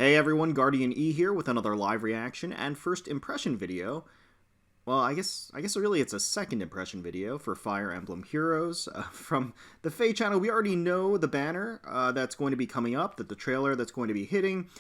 Hey everyone, GuardianE here with another live reaction and first impression video. Well, I guess really it's a second impression video for Fire Emblem Heroes. From the Faye channel, we already know the banner that's going to be coming up, the trailer that's going to be hitting,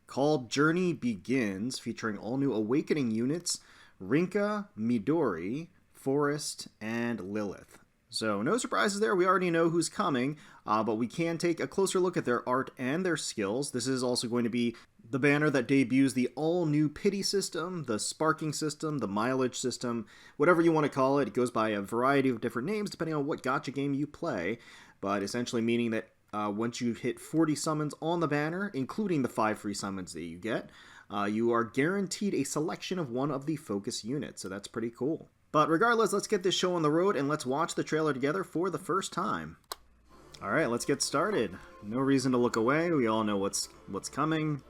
called Journey Begins, featuring all new Awakening units, Rinkah, Midori, Forrest, and Lilith. So no surprises there, we already know who's coming, but we can take a closer look at their art and their skills. This is also going to be the banner that debuts the all-new pity system, the sparking system, the mileage system, whatever you want to call it. It goes by a variety of different names depending on what gacha game you play, but essentially meaning that once you hit 40 summons on the banner, including the 5 free summons that you get, you are guaranteed a selection of one of the focus units, so that's pretty cool. But regardless, let's get this show on the road and let's watch the trailer together for the first time. Alright, let's get started. No reason to look away, we all know what's coming.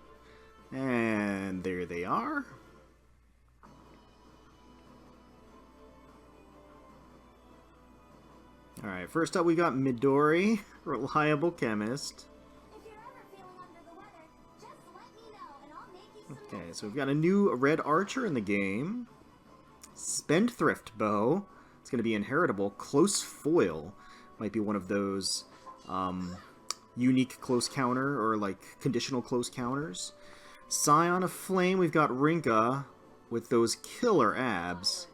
And there they are. Alright, first up we got Midori, reliable chemist. Okay, so we've got a new red archer in the game. Spendthrift bow. It's going to be inheritable. Close foil. Might be one of those unique close counter or like conditional close counters. Scion of flame. We've got Rinkah with those killer abs.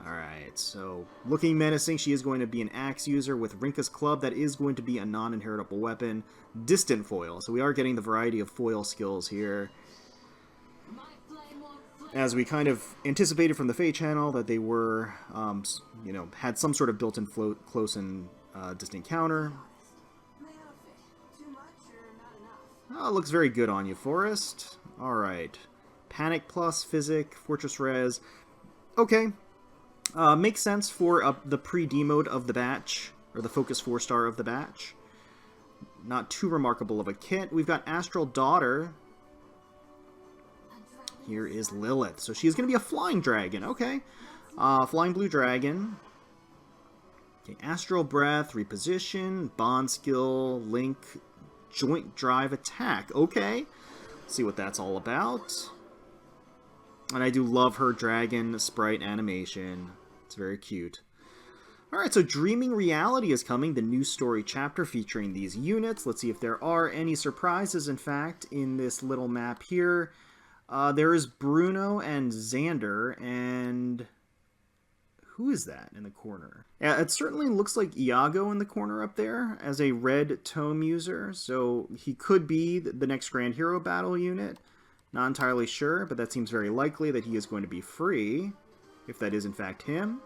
Alright, so looking menacing. She is going to be an axe user with Rinkah's club. That is going to be a non-inheritable weapon. Distant foil. So we are getting the variety of foil skills here. As we kind of anticipated from the Faye channel that they were, had some sort of built-in close and distant counter. Oh, it looks very good on you, Forrest. Alright. Panic plus, Physic, Fortress Res. Okay. Makes sense for the pre-D mode of the batch, or the Focus 4-star of the batch. Not too remarkable of a kit. We've got Astral Daughter. Here is Lilith. So she's going to be a flying dragon. Okay. Flying blue dragon. Okay, Astral Breath, Reposition, Bond Skill, Link, Joint Drive Attack. Okay. Let's see what that's all about. And I do love her dragon sprite animation. It's very cute. Alright, so Dreaming Reality is coming. The new story chapter featuring these units. Let's see if there are any surprises, in fact, in this little map here. There is Bruno and Xander, and who is that in the corner? Yeah, it certainly looks like Iago in the corner up there as a red tome user, so he could be the next Grand Hero Battle unit. Not entirely sure, but that seems very likely that he is going to be free, if that is in fact him.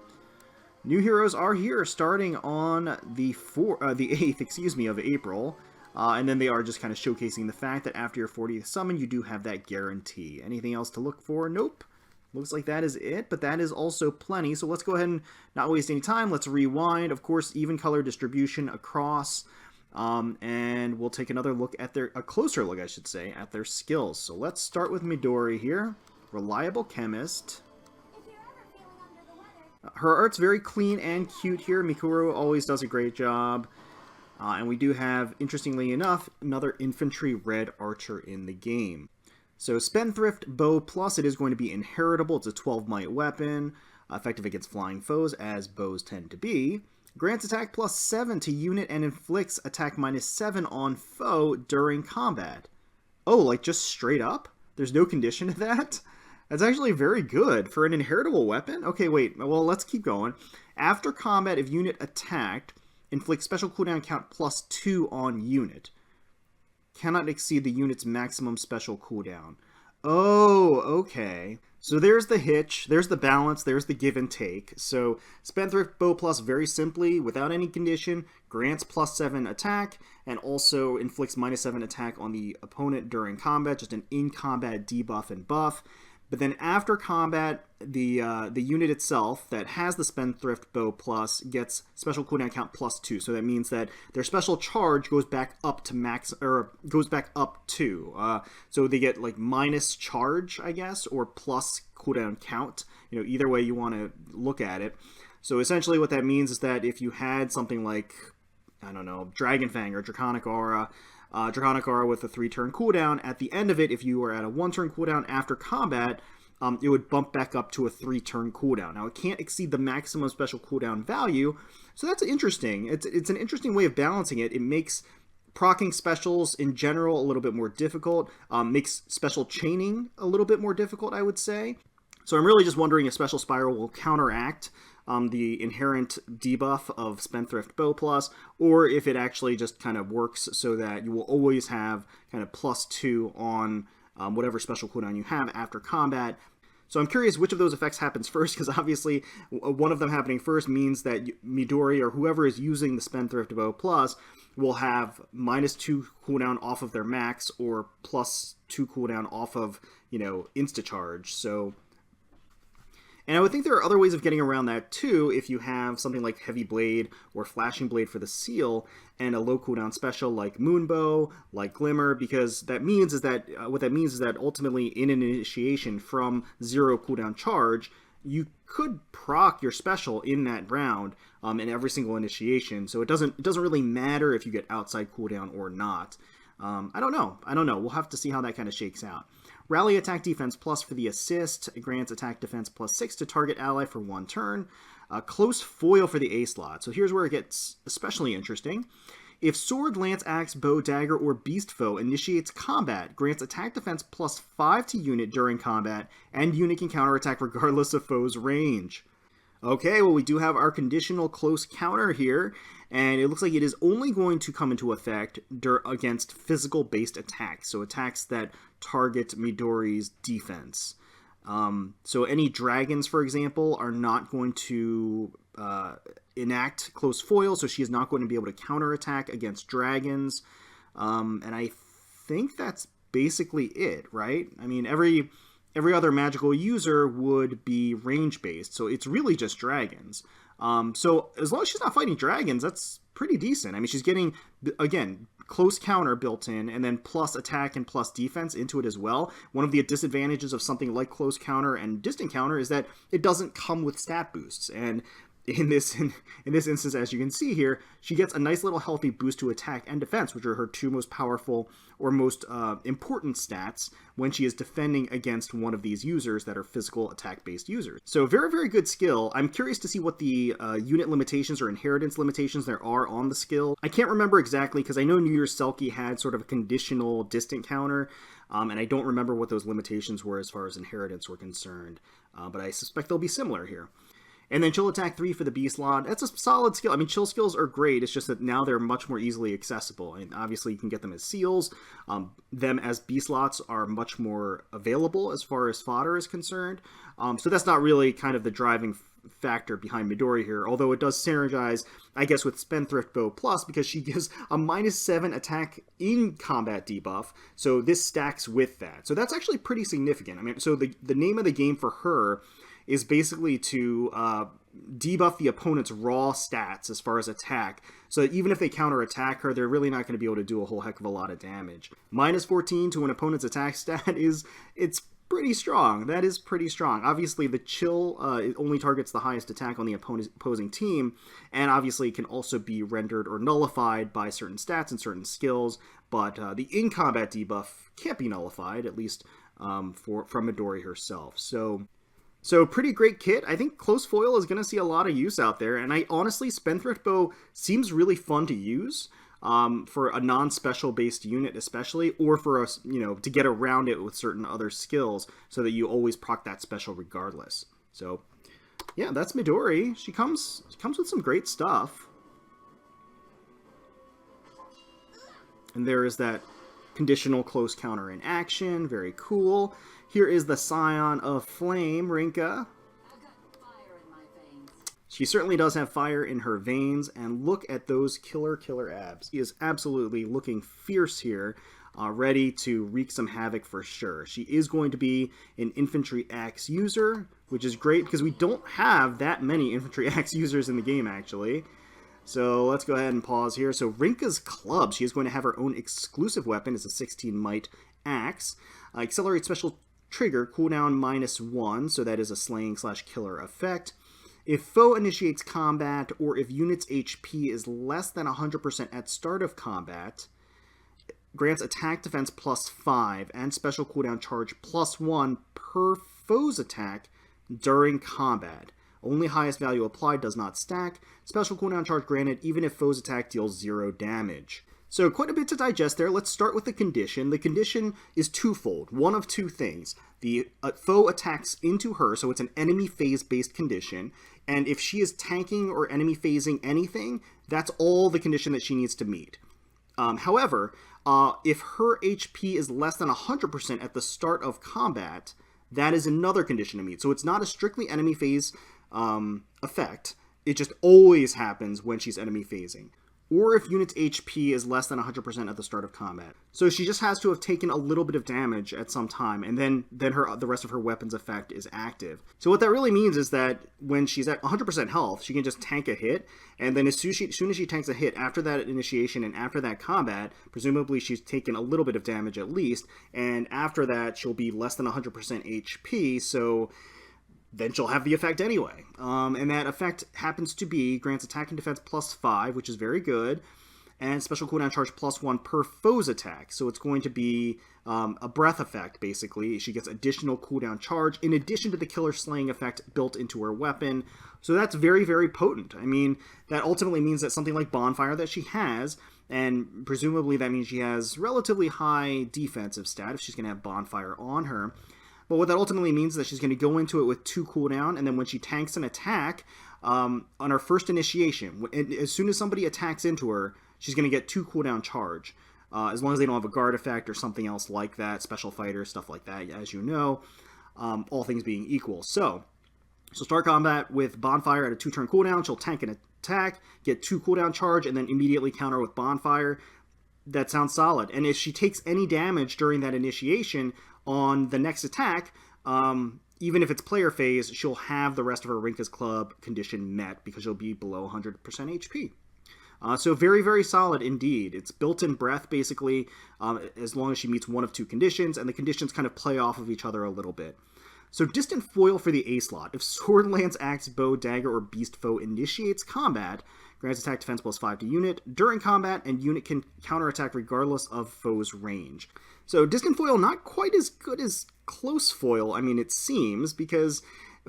New heroes are here, starting on the 8th, of April. And then they are just kind of showcasing the fact that after your 40th summon, you do have that guarantee. Anything else to look for? Nope. Looks like that is it, but that is also plenty. So let's go ahead and not waste any time. Let's rewind. Of course, even color distribution across. And we'll take another look at a closer look, I should say, at their skills. So let's start with Midori here. Reliable chemist. Her art's very clean and cute here. Mikuru always does a great job. And we do have, interestingly enough, another infantry red archer in the game. So Spendthrift Bow Plus, it is going to be inheritable. It's a 12 might weapon, effective against flying foes, as bows tend to be. Grants attack plus 7 to unit and inflicts attack minus 7 on foe during combat. Oh, like just straight up? There's no condition to that? That's actually very good for an inheritable weapon. Okay, wait, well, let's keep going. After combat, if unit attacked, inflict special cooldown count plus 2 on unit. Cannot exceed the unit's maximum special cooldown. Oh, okay. So there's the hitch, there's the balance, there's the give and take. So Spendthrift Bow Plus, very simply, without any condition, grants plus 7 attack, and also inflicts minus 7 attack on the opponent during combat, just an in-combat debuff and buff. But then after combat, the unit itself that has the Spendthrift Bow Plus gets special cooldown count plus 2. So that means that their special charge goes back up to max, or goes back up 2. So they get like minus charge, I guess, or plus cooldown count. You know, either way you want to look at it. So essentially what that means is that if you had something like I don't know, Dragon Fang or Draconic Aura. Draconic Aura with a 3-turn cooldown. At the end of it, if you were at a 1-turn cooldown after combat, it would bump back up to a 3-turn cooldown. Now, it can't exceed the maximum special cooldown value, so that's interesting. It's an interesting way of balancing it. It makes proccing specials in general a little bit more difficult, makes special chaining a little bit more difficult, I would say. So I'm really just wondering if Special Spiral will counteract the inherent debuff of Spendthrift Bow Plus, or if it actually just kind of works so that you will always have kind of +2 on whatever special cooldown you have after combat. So I'm curious which of those effects happens first, because obviously one of them happening first means that Midori or whoever is using the Spendthrift Bow Plus will have -2 cooldown off of their max, or +2 cooldown off of, Insta-Charge. So... And I would think there are other ways of getting around that too, if you have something like Heavy Blade or Flashing Blade for the seal, and a low cooldown special like Moonbow, like Glimmer, because what that means is that ultimately in an initiation from 0 cooldown charge, you could proc your special in that round in every single initiation. So it doesn't really matter if you get outside cooldown or not. I don't know. We'll have to see how that kind of shakes out. Rally Attack Defense Plus for the assist. It grants Attack Defense +6 to target ally for 1 turn. Close Foil for the A slot. So here's where it gets especially interesting. If Sword, Lance, Axe, Bow, Dagger, or Beast Foe initiates combat, grants Attack Defense +5 to unit during combat, and unit can counterattack regardless of foe's range. Okay, well, we do have our conditional close counter here, and it looks like it is only going to come into effect against physical-based attacks, so attacks that target Midori's defense. So any dragons, for example, are not going to enact close foil, so she is not going to be able to counterattack against dragons, and I think that's basically it, right? I mean, every other magical user would be range-based, so it's really just dragons. So as long as she's not fighting dragons, that's pretty decent. I mean, she's getting, again, close counter built in, and then plus attack and plus defense into it as well. One of the disadvantages of something like close counter and distant counter is that it doesn't come with stat boosts, and in this instance, as you can see here, she gets a nice little healthy boost to attack and defense, which are her 2 most powerful or most important stats when she is defending against one of these users that are physical attack-based users. So very, very good skill. I'm curious to see what the unit limitations or inheritance limitations there are on the skill. I can't remember exactly, because I know New Year's Selkie had sort of a conditional distant counter, and I don't remember what those limitations were as far as inheritance were concerned, but I suspect they'll be similar here. And then Chill Attack 3 for the B slot. That's a solid skill. I mean, chill skills are great. It's just that now they're much more easily accessible. I mean, obviously, you can get them as seals. Them as B slots are much more available as far as fodder is concerned. So that's not really kind of the driving factor behind Midori here, although it does synergize, I guess, with Spendthrift Bow Plus, because she gives a -7 attack in combat debuff, so this stacks with that. So that's actually pretty significant. I mean, so the name of the game for her is basically to debuff the opponent's raw stats as far as attack, so that even if they counterattack her, they're really not going to be able to do a whole heck of a lot of damage. -14 to an opponent's attack stat it's pretty strong. That is pretty strong. Obviously, the chill it only targets the highest attack on the opposing team, and obviously can also be rendered or nullified by certain stats and certain skills, but the in-combat debuff can't be nullified, at least from Midori herself. So pretty great kit. I think Close Foil is going to see a lot of use out there, and honestly, Spendthrift Bow seems really fun to use for a non-special based unit especially, or for us, to get around it with certain other skills so that you always proc that special regardless. So yeah, that's Midori. She comes with some great stuff. And there is that conditional close counter in action. Very cool. Here is the Scion of Flame, Rinkah. She certainly does have fire in her veins, and look at those killer abs. She is absolutely looking fierce here, ready to wreak some havoc for sure. She is going to be an Infantry Axe user, which is great because we don't have that many Infantry Axe users in the game, actually. So let's go ahead and pause here. So Rinkah's Club, she is going to have her own exclusive weapon. It's a 16 might axe. Accelerate special trigger, cooldown -1, so that is a slaying/killer effect. If foe initiates combat, or if unit's HP is less than 100% at start of combat, grants attack defense +5 and special cooldown charge +1 per foe's attack during combat. Only highest value applied, does not stack. Special cooldown charge granted even if foe's attack deals 0 damage. So quite a bit to digest there. Let's start with the condition. The condition is twofold. One of two things. The foe attacks into her, so it's an enemy phase-based condition. And if she is tanking or enemy phasing anything, that's all the condition that she needs to meet. However, if her HP is less than 100% at the start of combat, that is another condition to meet. So it's not a strictly enemy phase effect. It just always happens when she's enemy phasing. Or if unit's HP is less than 100% at the start of combat. So she just has to have taken a little bit of damage at some time, and then the rest of her weapon's effect is active. So what that really means is that when she's at 100% health, she can just tank a hit, and then as soon as she tanks a hit after that initiation and after that combat, presumably she's taken a little bit of damage at least, and after that she'll be less than 100% HP, so then she'll have the effect anyway. And that effect happens to be grants attack and defense +5, which is very good, and special cooldown charge +1 per foe's attack. So it's going to be a breath effect, basically. She gets additional cooldown charge in addition to the killer slaying effect built into her weapon. So that's very, very potent. I mean, that ultimately means that something like Bonfire that she has, and presumably that means she has relatively high defensive stat if she's going to have Bonfire on her. But what that ultimately means is that she's going to go into it with 2 cooldown, and then when she tanks an attack, on her first initiation, as soon as somebody attacks into her, she's going to get 2 cooldown charge. As long as they don't have a guard effect or something else like that, special fighter, stuff like that, as you know, all things being equal. So she'll start combat with Bonfire at a 2-turn cooldown, she'll tank an attack, get 2 cooldown charge, and then immediately counter with Bonfire. That sounds solid. And if she takes any damage during that initiation on the next attack, even if it's player phase, she'll have the rest of her Rinkah's Club condition met because she'll be below 100% HP. So very, very solid indeed. It's built-in breath, basically, as long as she meets one of 2 conditions, and the conditions kind of play off of each other a little bit. So distant foil for the A slot. If sword, lance, axe, bow, dagger, or beast foe initiates combat, grants attack defense +5 to unit during combat, and unit can counterattack regardless of foe's range. So distant foil, not quite as good as close foil, I mean, it seems, because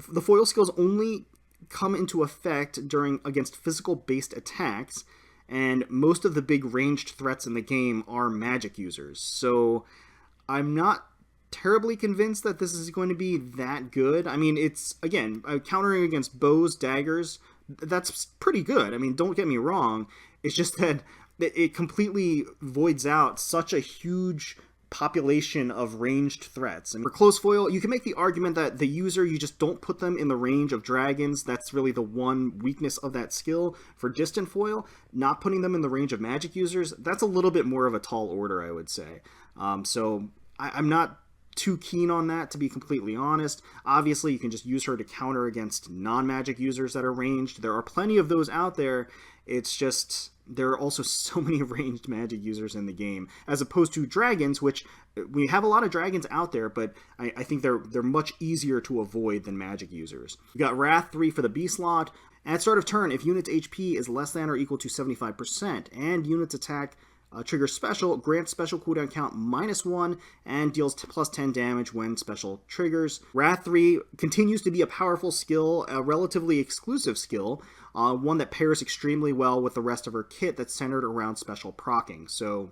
the foil skills only come into effect against physical-based attacks, and most of the big ranged threats in the game are magic users. So I'm not terribly convinced that this is going to be that good. I mean, it's, again, countering against bows, daggers, that's pretty good. I mean, don't get me wrong. It's just that it completely voids out such a huge population of ranged threats. And for close foil, you can make the argument that the user, you just don't put them in the range of dragons. That's really the one weakness of that skill. For distant foil, not putting them in the range of magic users, that's a little bit more of a tall order, I would say. So I'm not too keen on that, to be completely honest. Obviously, you can just use her to counter against non-magic users that are ranged. There are plenty of those out there. It's just there are also so many ranged magic users in the game, as opposed to dragons, which we have a lot of dragons out there, but I think they're much easier to avoid than magic users. You got Wrath 3 for the B slot. At start of turn, if unit's HP is less than or equal to 75%, and unit's attack triggers special, grants special cooldown count -1, and deals +10 damage when special triggers. Wrath 3 continues to be a powerful skill, a relatively exclusive skill, one that pairs extremely well with the rest of her kit that's centered around special proccing. So,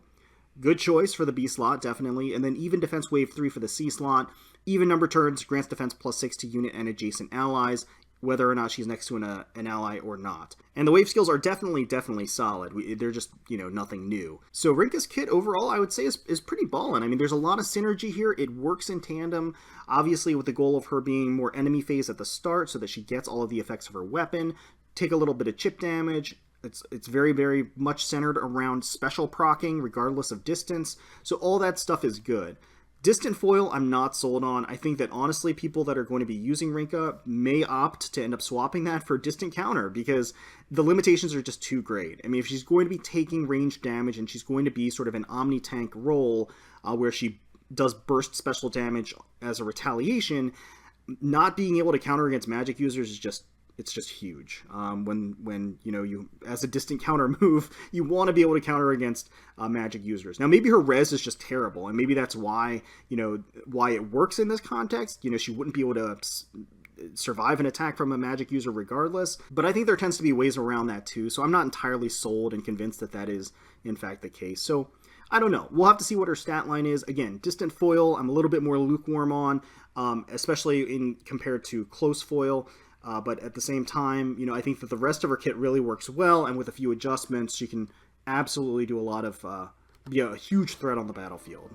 good choice for the B slot, definitely. And then even defense wave 3 for the C slot. Even number turns, grants defense +6 to unit and adjacent allies, whether or not she's next to an ally or not. And the wave skills are definitely solid. They're just, nothing new. So Rinkah's kit overall, I would say, is pretty ballin'. I mean, there's a lot of synergy here. It works in tandem, obviously with the goal of her being more enemy phase at the start so that she gets all of the effects of her weapon, take a little bit of chip damage. It's very, very much centered around special proccing, regardless of distance. So all that stuff is good. Distant foil, I'm not sold on. I think that, honestly, people that are going to be using Rinkah may opt to end up swapping that for distant counter, because the limitations are just too great. I mean, if she's going to be taking ranged damage, and she's going to be sort of an omni-tank role, where she does burst special damage as a retaliation, not being able to counter against magic users is just it's just huge. When you know, you as a distant counter move, you want to be able to counter against magic users. Now maybe her res is just terrible, and maybe that's why, you know, why it works in this context. You know, she wouldn't be able to survive an attack from a magic user regardless, but I think there tends to be ways around that too, so I'm not entirely sold and convinced that that is in fact the case. So I don't know. We'll have to see what her stat line is. Again, distant foil, I'm a little bit more lukewarm on, especially in compared to close foil. But at the same time, you know, I think that the rest of her kit really works well, and with a few adjustments, she can absolutely do a lot of, be a huge threat on the battlefield.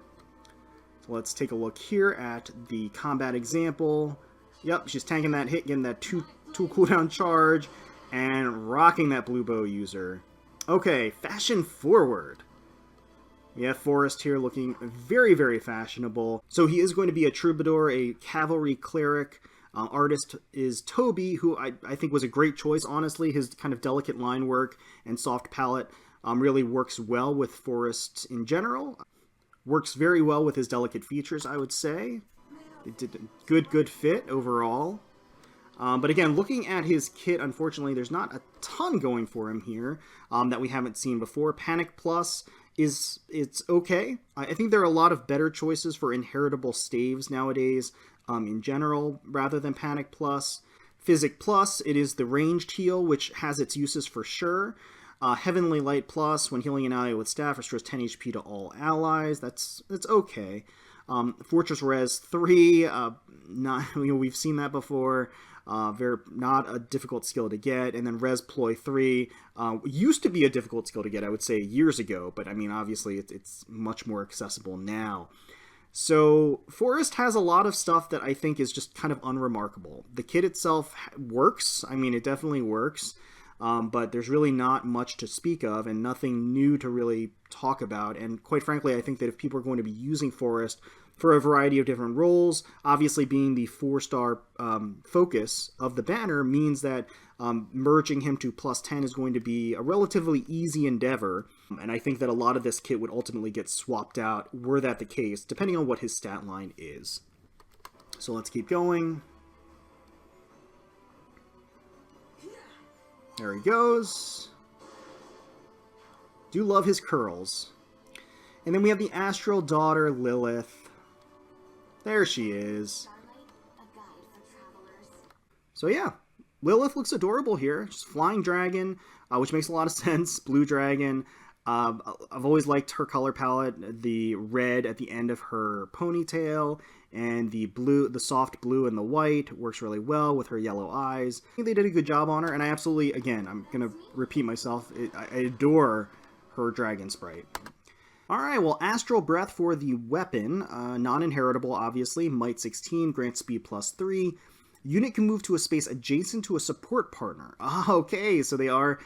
So let's take a look here at the combat example. Yep, she's tanking that hit, getting that two cooldown charge, and rocking that blue bow user. Okay, fashion forward. We have Forrest here looking very, very fashionable. So he is going to be a troubadour, a cavalry cleric. Artist is Toby, who I think was a great choice, honestly. His kind of delicate line work and soft palette really works well with Forrest in general. Works very well with his delicate features, I would say. It did a good fit overall. But again, looking at his kit, unfortunately, there's not a ton going for him here that we haven't seen before. Panic Plus it's okay. I think there are a lot of better choices for inheritable staves nowadays in general, rather than Panic Plus. Physic Plus, it is the ranged heal, which has its uses for sure. Heavenly Light Plus, when healing an ally with staff, restores 10 HP to all allies. That's okay. Fortress Res 3, we've seen that before. Not a difficult skill to get. And then Res Ploy 3 used to be a difficult skill to get, I would say, years ago. But, I mean, obviously, it's much more accessible now. So, Forrest has a lot of stuff that I think is just kind of unremarkable. The kit itself works. I mean, it definitely works. But there's really not much to speak of and nothing new to really talk about. And quite frankly, I think that if people are going to be using Forrest for a variety of different roles, obviously being the 4-star focus of the banner means that merging him to +10 is going to be a relatively easy endeavor. And I think that a lot of this kit would ultimately get swapped out, were that the case, depending on what his stat line is. So let's keep going. There he goes. Do love his curls. And then we have the Astral daughter, Lilith. There she is. So yeah, Lilith looks adorable here. She's flying dragon, which makes a lot of sense. Blue dragon. I've always liked her color palette. The red at the end of her ponytail and the blue, the soft blue and the white works really well with her yellow eyes. I think they did a good job on her, and I absolutely, again, I'm going to repeat myself, I adore her dragon sprite. Alright, well, Astral Breath for the weapon, non-inheritable, obviously, Might 16, grants speed +3. Unit can move to a space adjacent to a support partner. Okay, so they are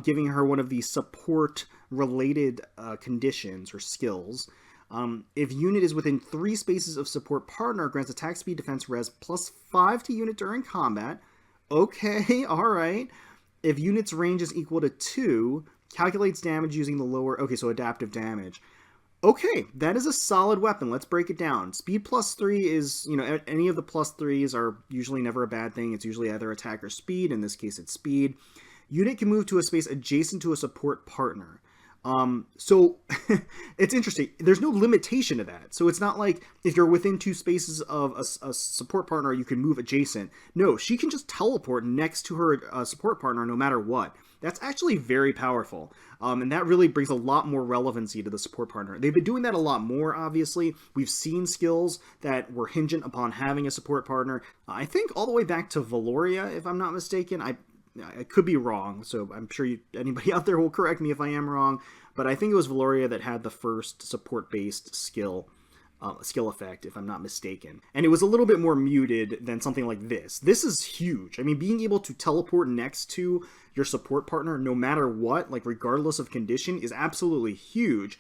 giving her one of the support-related conditions or skills. If unit is within 3 spaces of support partner, grants attack speed, defense, res +5 to unit during combat. Okay, alright. If unit's range is equal to 2, calculates damage using the lower... Okay, so adaptive damage. Okay, that is a solid weapon. Let's break it down. Speed +3 is, you know, any of the +3s are usually never a bad thing. It's usually either attack or speed. In this case, it's speed. Unit can move to a space adjacent to a support partner. So it's interesting. There's no limitation to that. So it's not like if you're within 2 spaces of a support partner, you can move adjacent. No, she can just teleport next to her support partner no matter what. That's actually very powerful. And that really brings a lot more relevancy to the support partner. They've been doing that a lot more, obviously. We've seen skills that were hingent upon having a support partner. I think all the way back to Valoria, if I'm not mistaken. I could be wrong, so I'm sure anybody out there will correct me if I am wrong, but I think it was Valoria that had the first support-based skill effect, if I'm not mistaken. And it was a little bit more muted than something like this. This is huge. I mean, being able to teleport next to your support partner no matter what, like regardless of condition, is absolutely huge.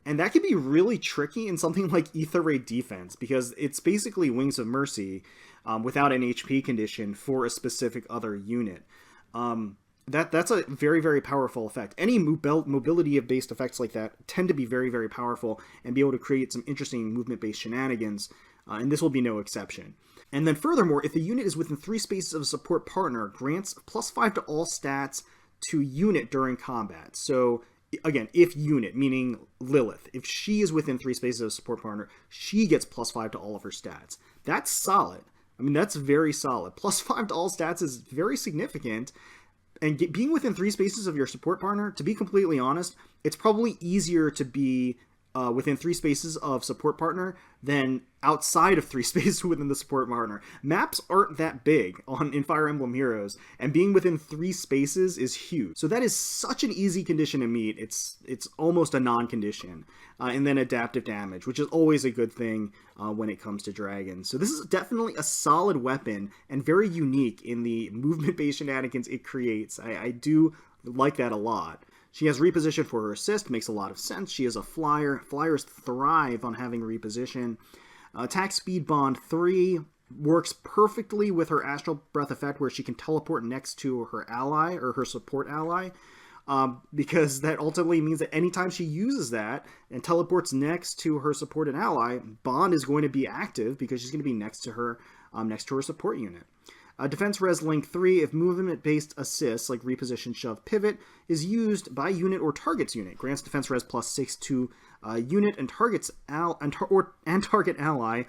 And that can be really tricky in something like Ether Ray Defense, because it's basically Wings of Mercy without an HP condition for a specific other unit. That's a very, very powerful effect. Any mobility-based effects like that tend to be very, very powerful and be able to create some interesting movement-based shenanigans and this will be no exception. And then furthermore, if the unit is within 3 spaces of a support partner, grants +5 to all stats to unit during combat. So again, if unit, meaning Lilith, if she is within 3 spaces of a support partner, she gets +5 to all of her stats. That's solid. I mean, that's very solid. +5 to all stats is very significant. And being within 3 spaces of your support partner, to be completely honest, it's probably easier to be within 3 spaces of support partner than outside of 3 spaces within the support partner. Maps aren't that big in Fire Emblem Heroes, and being within 3 spaces is huge. So that is such an easy condition to meet. It's almost a non-condition. And then adaptive damage, which is always a good thing when it comes to dragons. So this is definitely a solid weapon and very unique in the movement-based shenanigans it creates. I do like that a lot. She has reposition for her assist, makes a lot of sense. She is a flyer. Flyers thrive on having reposition. Attack speed bond 3 works perfectly with her Astral Breath effect, where she can teleport next to her ally or her support ally, because that ultimately means that anytime she uses that and teleports next to her supported ally, bond is going to be active because she's going to be next to her support unit. Defense Res Link 3, if movement-based assists like reposition, shove, pivot is used by unit or target's unit, grants Defense Res +6 to unit and target ally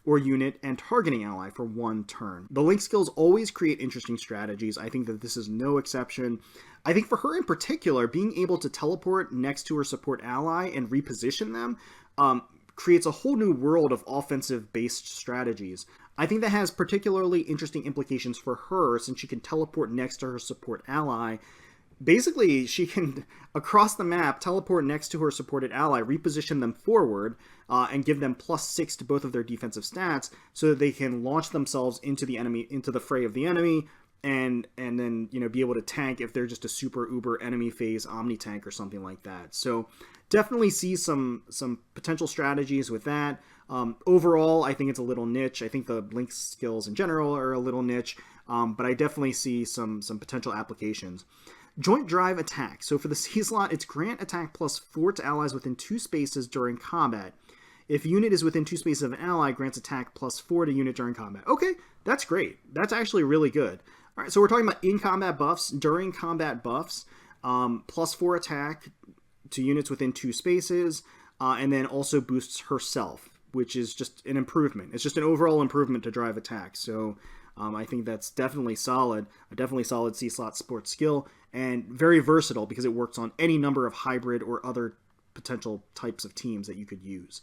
or unit and targeting ally for 1 turn. The Link skills always create interesting strategies. I think that this is no exception. I think for her in particular, being able to teleport next to her support ally and reposition them creates a whole new world of offensive-based strategies. I think that has particularly interesting implications for her since she can teleport next to her support ally. Basically, she can, across the map, teleport next to her supported ally, reposition them forward, and give them +6 to both of their defensive stats so that they can launch themselves into the fray of the enemy, and then, be able to tank if they're just a super uber enemy phase omni tank or something like that. So definitely see some potential strategies with that. Overall, I think it's a little niche. I think the Link skills in general are a little niche, but I definitely see some potential applications. Joint Drive Attack. So for the C slot, it's grant attack +4 to allies within 2 spaces during combat. If unit is within 2 spaces of an ally, grants attack +4 to unit during combat. Okay, that's great. That's actually really good. All right, so we're talking about in-combat buffs. During combat buffs, +4 attack to units within 2 spaces, and then also boosts herself, which is just an improvement. It's just an overall improvement to drive attack. So I think that's definitely solid, a definitely solid C-slot sports skill, and very versatile because it works on any number of hybrid or other potential types of teams that you could use.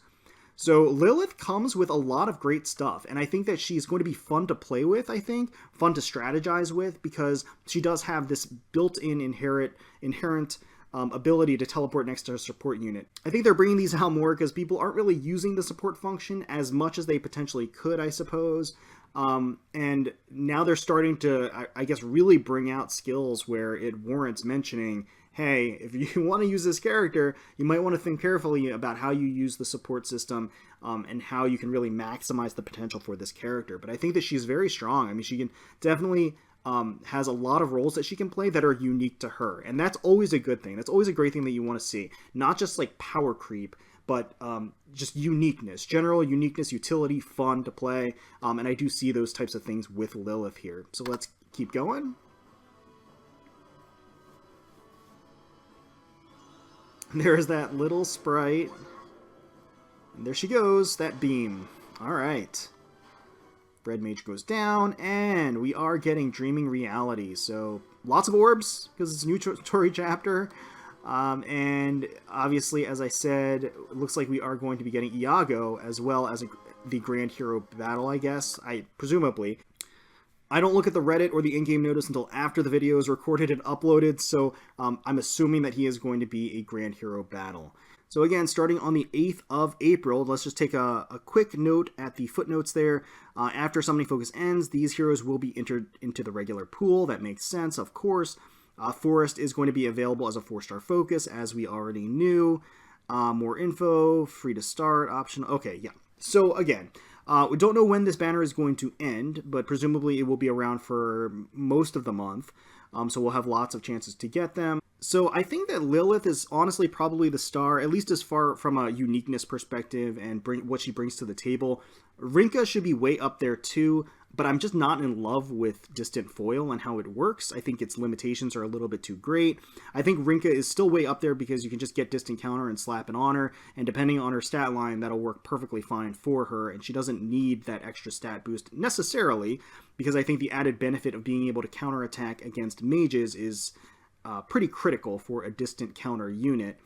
So Lilith comes with a lot of great stuff, and I think that she's going to be fun to play with, fun to strategize with, because she does have this built-in inherent ability to teleport next to her support unit. I think they're bringing these out more because people aren't really using the support function as much as they potentially could, I suppose. And now they're starting to, I guess, really bring out skills where it warrants mentioning, hey, if you want to use this character, you might want to think carefully about how you use the support system and how you can really maximize the potential for this character. But I think that she's very strong. I mean, she can definitely has a lot of roles that she can play that are unique to her. And that's always a good thing. That's always a great thing that you want to see. Not just like power creep, but just uniqueness, general uniqueness, utility, fun to play. And I do see those types of things with Lilith here. So let's keep going. There's that little sprite. And there she goes, that beam. All right. Red Mage goes down, and we are getting Dreaming Reality. So lots of orbs, because it's a new story chapter. And obviously, as I said, it looks like we are going to be getting Iago, as well as the Grand Hero Battle, I guess. Presumably. I don't look at the Reddit or the in-game notice until after the video is recorded and uploaded, so I'm assuming that he is going to be a Grand Hero Battle. So again, starting on the 8th of April, let's just take a quick note at the footnotes there. After Summoning Focus ends, these heroes will be entered into the regular pool. That makes sense, of course. Forrest is going to be available as a 4-star focus, as we already knew. More info, free to start, option. Okay, yeah. So again, we don't know when this banner is going to end, but presumably it will be around for most of the month. So we'll have lots of chances to get them. So I think that Lilith is honestly probably the star, at least as far from a uniqueness perspective and what she brings to the table. Rinkah should be way up there too, but I'm just not in love with Distant Foil and how it works. I think its limitations are a little bit too great. I think Rinkah is still way up there because you can just get Distant Counter and slap it on her, and depending on her stat line, that'll work perfectly fine for her, and she doesn't need that extra stat boost necessarily, because I think the added benefit of being able to counterattack against mages is pretty critical for a distant counter unit.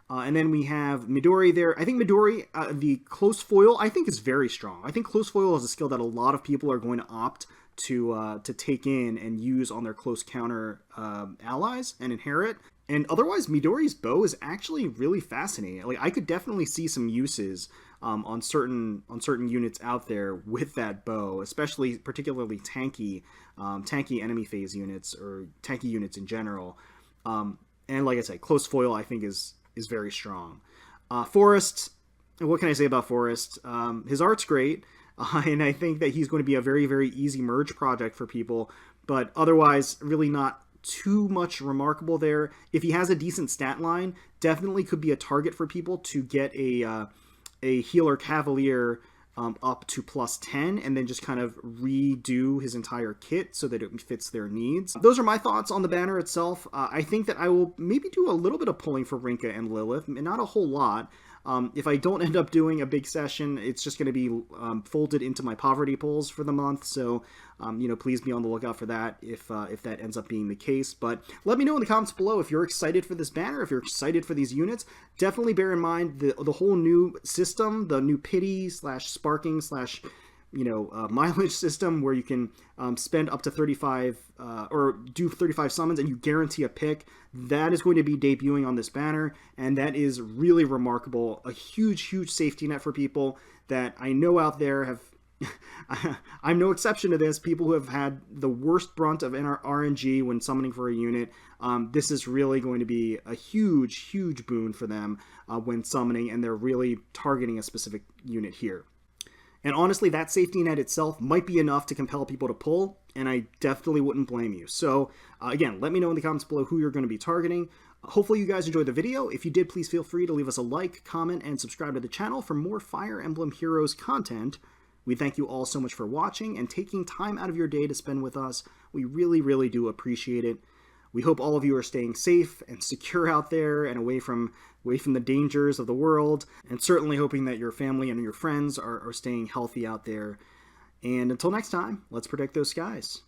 And then we have Midori there. I think Midori, the close foil, I think is very strong. I think close foil is a skill that a lot of people are going to opt to take in and use on their close counter allies and inherit. And otherwise, Midori's bow is actually really fascinating. Like, I could definitely see some uses on certain units out there with that bow, especially particularly tanky enemy phase units or tanky units in general. And like I said, close foil I think is very strong. Forrest, what can I say about Forrest? His art's great, and I think that he's going to be a very, very easy merge project for people, but otherwise really not too much remarkable there. If he has a decent stat line, definitely could be a target for people to get a healer cavalier up to +10 and then just kind of redo his entire kit so that it fits their needs. Those are my thoughts on the banner itself. I think that I will maybe do a little bit of pulling for Rinkah and Lilith, not a whole lot. If I don't end up doing a big session, it's just going to be folded into my poverty pulls for the month, so please be on the lookout for that if that ends up being the case. But let me know in the comments below if you're excited for this banner, if you're excited for these units. Definitely bear in mind the whole new system, the new pity / sparking / mileage system where you can spend up to 35 or do 35 summons and you guarantee a pick. That is going to be debuting on this banner, and that is really remarkable. A huge safety net for people that I know out there have I'm no exception to this. People who have had the worst brunt of RNG when summoning for a unit, this is really going to be a huge boon for them when summoning, and they're really targeting a specific unit here. And honestly, that safety net itself might be enough to compel people to pull, and I definitely wouldn't blame you. So, again, let me know in the comments below who you're going to be targeting. Hopefully you guys enjoyed the video. If you did, please feel free to leave us a like, comment, and subscribe to the channel for more Fire Emblem Heroes content. We thank you all so much for watching and taking time out of your day to spend with us. We really do appreciate it. We hope all of you are staying safe and secure out there and away from the dangers of the world, and certainly hoping that your family and your friends are staying healthy out there. And until next time, let's protect those skies.